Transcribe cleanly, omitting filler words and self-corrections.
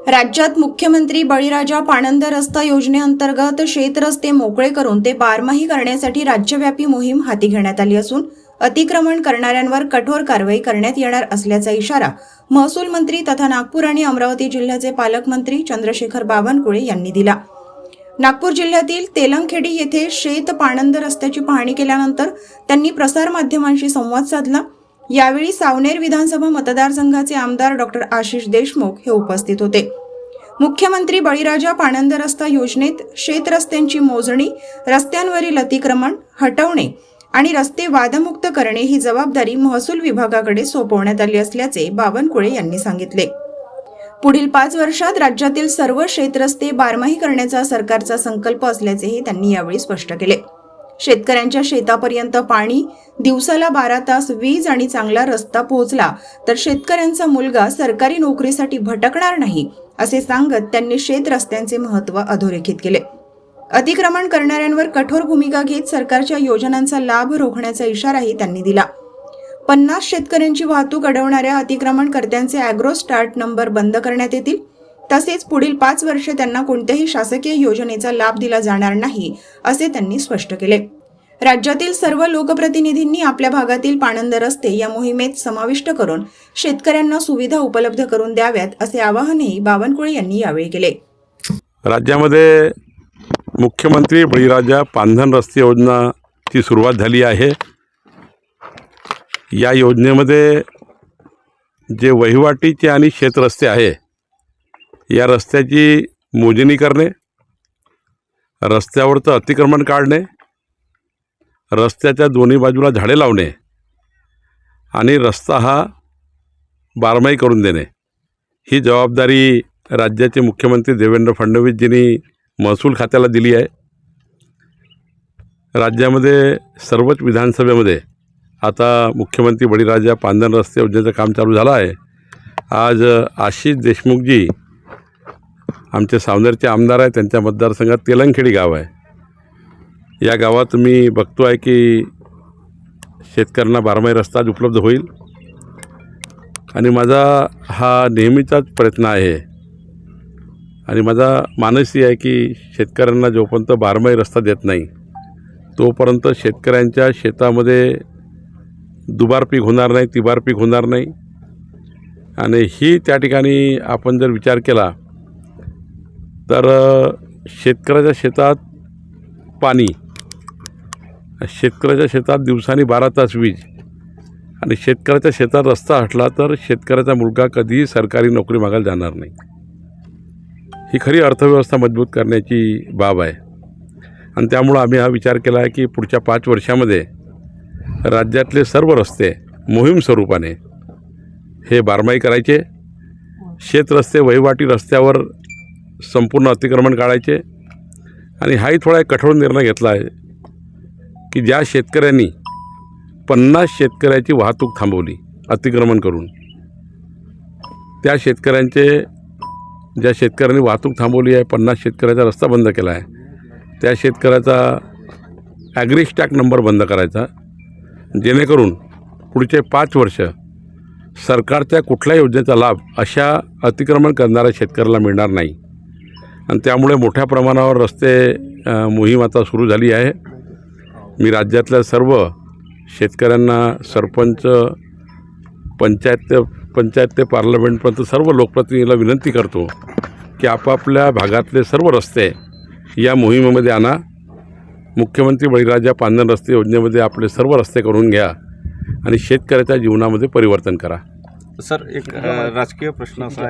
राज्यात मुख्यमंत्री बळीराजा पाणंद रस्ता योजनेअंतर्गत शेतरस्ते मोकळे करून ते बारमाही करण्यासाठी राज्यव्यापी मोहीम हाती घेण्यात आली असून अतिक्रमण करणाऱ्यांवर कठोर कारवाई करण्यात येणार असल्याचा इशारा महसूल मंत्री तथा नागपूर आणि अमरावती जिल्ह्याचे पालकमंत्री चंद्रशेखर बावनकुळे यांनी दिला। नागपूर जिल्ह्यातील तेलंगखेडी येथे शेत पाणंद रस्त्याची पाहणी केल्यानंतर त्यांनी प्रसार माध्यमांशी संवाद साधला। यावेळी सावनेर विधानसभा मतदारसंघाचे आमदार डॉक्टर आशिष देशमुख हे उपस्थित होते। मुख्यमंत्री बळीराजा पाणंद रस्ता योजनेत शेत रस्त्यांची मोजणी, रस्त्यांवरील अतिक्रमण हटवणे आणि रस्ते वादमुक्त करणे ही जबाबदारी महसूल विभागाकडे सोपवण्यात आली असल्याचे बावनकुळे यांनी सांगितले। पुढील 5 वर्षात राज्यातील सर्व शेतरस्ते बारमाही करण्याचा सरकारचा संकल्प असल्याचेही त्यांनी यावेळी स्पष्ट केले। शेतकऱ्यांच्या शेतापर्यंत पाणी, दिवसाला 12 तास वीज आणि चांगला रस्ता पोहोचला तर शेतकऱ्यांचा मुलगा सरकारी नोकरीसाठी भटकणार नाही असे सांगत त्यांनी शेत रस्त्यांचे महत्त्व अधोरेखित केले। अतिक्रमण करणाऱ्यांवर कठोर भूमिका घेत सरकारच्या योजनांचा लाभ रोखण्याचा इशाराही त्यांनी दिला। 50 शेतकऱ्यांची वाहतूक अडवणाऱ्या अतिक्रमणकर्त्यांचे ॲग्रो स्टार्ट नंबर बंद करण्यात येतील। तसेच पुढील 5 वर्षे त्यांना कोणत्याही शासकीय योजनेचा लाभ दिला जाणार नाही असे त्यांनी स्पष्ट केले। राज्यातील सर्व लोकप्रतिनिधींनी आपल्या भागातील पाणंद रस्ते या मोहिमेत समाविष्ट करून शेतकऱ्यांना सुविधा उपलब्ध करून द्याव्यात असे आवाहनही बावनकुळे यांनी यावेळी केले। राज्यामध्ये मुख्यमंत्री बळीराजा पांधन रस्ते योजनाची सुरुवात झाली आहे। या योजनेमध्ये जे वहिवाटीचे आणि शेतरस्ते आहे या रस्त्याची मोजणी करणे, रस्त्यावरचं अतिक्रमण काढणे, रस्त्याच्या दोन्ही बाजूला झाडे लावणे आणि रस्ता हा बारमाही करून देणे ही जबाबदारी राज्याचे मुख्यमंत्री देवेंद्र फडणवीसजींनी महसूल खात्याला दिली आहे। राज्यामध्ये सर्वच विधानसभेमध्ये आता मुख्यमंत्री बळीराजा पांधन रस्ते योजनेचं काम चालू झालं आहे। आज आशिष देशमुखजी आमचे सावनेरचे आमदार आहे, त्यांच्या मतदारसंघात तेलंगखेडी गाव आहे। या गावात मी बघतो आहे की शेतकऱ्यांना बारमाही रस्ता उपलब्ध होईल आणि माझा हा नेहमीचाच प्रयत्न आहे आणि माझा मानसही आहे की शेतकऱ्यांना जोपर्यंत बारमाही रस्ता देत नाही तोपर्यंत शेतकऱ्यांच्या शेतामध्ये दुबार पीक होणार नाही, तिबार पीक होणार नाही। आणि ही त्या ठिकाणी आपण जर विचार केला तर शेतकऱ्याच्या शेतात पाणी, शेतकऱ्याच्या शेतात दिवसानी 12 तास वीज आणि शेतकऱ्याच्या शेतात रस्ता हटला तर शेतकऱ्याचा मुलगा कधीही सरकारी नोकरी मागायला जाणार नाही। ही खरी अर्थव्यवस्था मजबूत करण्याची बाब आहे आणि त्यामुळं आम्ही हा विचार केला आहे की पुढच्या 5 वर्षामध्ये राज्यातले सर्व रस्ते मोहीम स्वरूपाने हे बारमाही करायचे, शेतरस्ते वहिवाटी रस्त्यावर संपूर्ण अतिक्रमण काढायचे आणि हाही थोडा एक कठोर निर्णय घेतला आहे की ज्या शेतकऱ्यांनी 50 शेतकऱ्याची वाहतूक थांबवली अतिक्रमण करून, त्या ज्या शेतकऱ्यांनी वाहतूक थांबवली आहे, 50 शेतकऱ्याचा रस्ता बंद केला आहे, त्या शेतकऱ्याचा ॲग्री स्टॅक नंबर बंद करायचा, जेणेकरून पुढचे 5 वर्ष सरकारच्या कुठल्या योजनेचा लाभ अशा अतिक्रमण करणाऱ्या शेतकऱ्याला मिळणार नाही। आणि त्यामुळे मोठ्या प्रमाणावर रस्ते मोहीम आता सुरू झाली आहे। मी राज्यातल्या सर्व शेतकऱ्यांना, सरपंच, पंचायत ते पार्लमेंटपर्यंत सर्व लोकप्रतिनिधीला विनंती करतो की आपापल्या भागातले सर्व रस्ते या मोहिमेमध्ये आणा। मुख्यमंत्री बळीराजा पांधन रस्ते योजनेमध्ये आपले सर्व रस्ते करून घ्या आणि शेतकऱ्याच्या जीवनामध्ये परिवर्तन करा। सर, एक राजकीय प्रश्न असा आहे